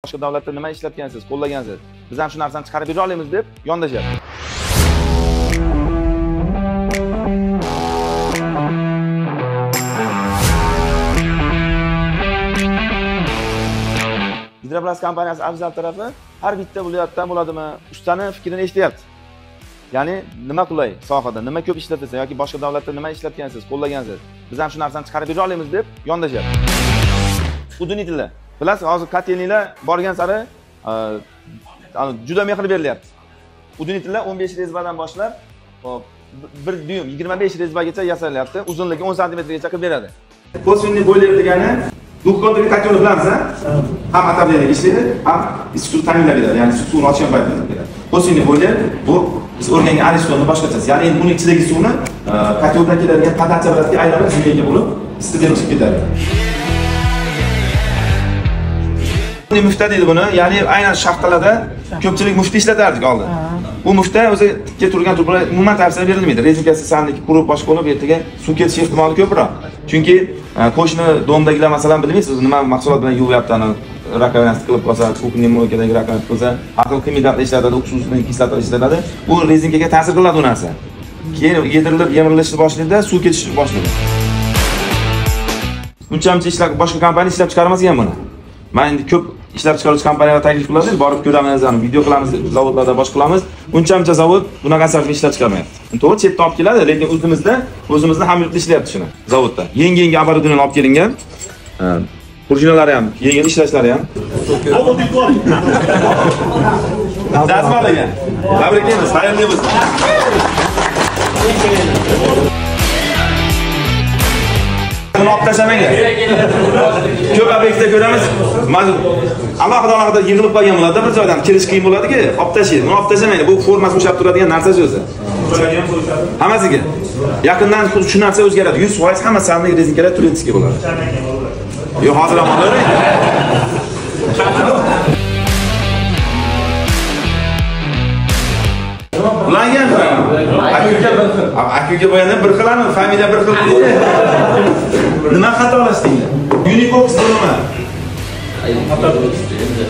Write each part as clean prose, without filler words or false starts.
boshqa davlatda nima ishlatgansiz, qo'llagansiz, biz ham shu narsani chiqarib bera olamiz deb yondashyapti. Hidroplast kompaniyasi afzal tarafi har bitta viloyatdan bo'ladimi, ustani fikrini eshityapti. Ya'ni nima qulay sohada, nima ko'p ishlatilsa yoki boshqa davlatda nima ishlatgansiz, qo'llagansiz, biz ham shu narsani chiqarib bera olamiz deb yondashyapti. Udinitlar. Bilasiz, hozir kotelniklar borgan sari juda mehr berilyapti. Udinitlar 15 rezbadan boshlab 1 dyum 25 rezbagacha yasalyapti. Uzunligi 10 sm-gacha qilib beradi. Posvenniy boiler degani Dukkondagi kotel bilamiz, ham atablarga ishlaydi, ham issiq ta'minlab beradi, ya'ni issiq suvni ochgan paytda beradi. Posvenniy boiler bu biz o'rgangan aristonni boshqachasi. Ya'ni buning ichidagi suvni koteldan keladigan potatsiyalarga aylanib zimelga bo'lib, issiqdan chiqib ketadi. Mufta deydi buni, ya'ni aynan shaxtalarda ko'pchilik mufta ishlatardik oldin. Bu mufta o'zi tikka turgan turbalar umuman tavsiya berilmaydi. Rezinkasi sandiki qurib boshqa bo'lib, ertaga suv ketish ehtimoli ko'proq. Chunki qo'shni domdagilar masalan bilmaysiz, nima mahsulot bilan yuvyapti, rakovinasi qilib qolsa, kuchenniy rakovinasi qilsa, aql kimiyatda ishlatadi, uksusning kislota ishlatadi. Bu rezinkaga ta'sir qiladi u narsa. Keyin yedirilib, yemirilishni boshlaydi, suv ketish boshlaydi. Buncha ishlar boshqa kompaniya ishlab chiqarmagan buni. Men endi ko'p ishlab chiqaruvchi kompaniyalar taklif qiladi, borib ko'ramiz, video qilamiz, zavodlarda bosh qilamiz. Buncha zavod bunaqa sarf ishlab chiqarmayapti. To'g'ri, chetdan olib keladi, lekin o'zimizda hamyurtda ishlayapti shuni zavodda. Yangi оборудование olib kelingan. Prujinalari ham, yengil ishlashlari ham. Dazmolaga. Tabriklaymiz, xayrli bo'lsin. Buni olib tashlamang. Ko'p obyektda ko'ramiz. Alohida yig'ilib qolgan bo'ladi, bir joydan kirish qiyin bo'ladi-ki, olib tashlaydi. Buni olib tashlamang. Bu formasi o'shab turadigan narsa o'zi. Hammasiga. Yaqindan shu narsa o'zgaradi. 100% hamma sanli rezinkalar turinskiy bo'ladi. Yo'q, hozir ham bo'ladi. Ulangan. Akuga bo'yana bir xilami, familiya bir xil. Nima xatolashdinglar? Unifox bo'lma. Xato bo'ldi endi.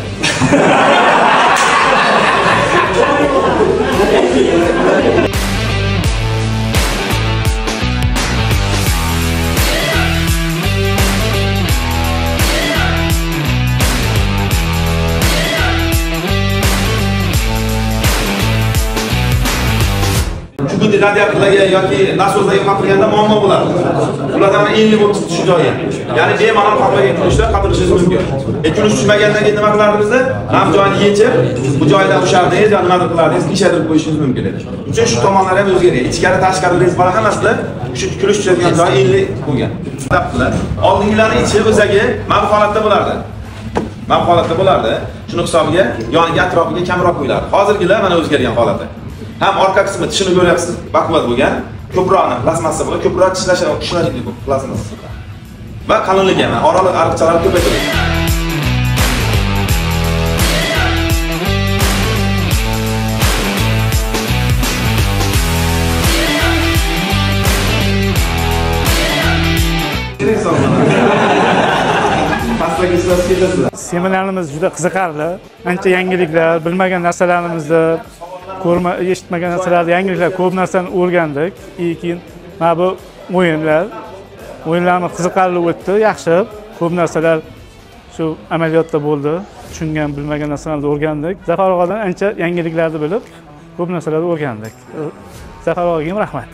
Bugungi radiatorlarga yoki nasozlarga qatirganda muammo bo'ladi. Ulardan enli bo'lib chiqdi shu joyi. Ya'ni bemalol qatirga kirishda qatirishingiz mumkin. Kirish tushmagandan keyin nima qilardingiz? Ham joyini yechib, bu joydan ushardingiz, yana nima qilardingiz? Ishlatib qo'yishingiz mumkin edi. Uchun shu tomonlari ham o'zgaradi. Ichkari tashqari rezbalar hammasida shu kirish tushadigan joy enli bo'lgan. Oldingilarning ichi o'zagi mana bu holatda bo'lardi. Mana bu holatda bo'lardi. Shuni hisobiga yoniga atrofiga kamroq qo'yiladi. Hozirgilar mana o'zgargan holati. Ham orqa qismi tishini ko'ryapsiz, baquvvat bo'lgan, ko'proqni plasmassa bo'lgan, ko'proq tishlashadi bu plasmassa. Va qalinligi ham, oraliq ariqchalarni ko'paytiradi. Seminarimiz juda qiziqarli. Ancha yangiliklar, bilmagan narsalarimizni eshitmagan narsalarni, yangiliklar, ko'p narsani o'rgandik. Keyin mana bu o'yinlarimiz qiziqarli o'tdi, yaxshi. Ko'p narsalar shu amaliyotda bo'ldi. Tushungan, bilmagan narsalarni o'rgandik. Zafar og'adan ancha yangiliklarni bilib, ko'p narsalarni o'rgandik. Zafar og'aga rahmat.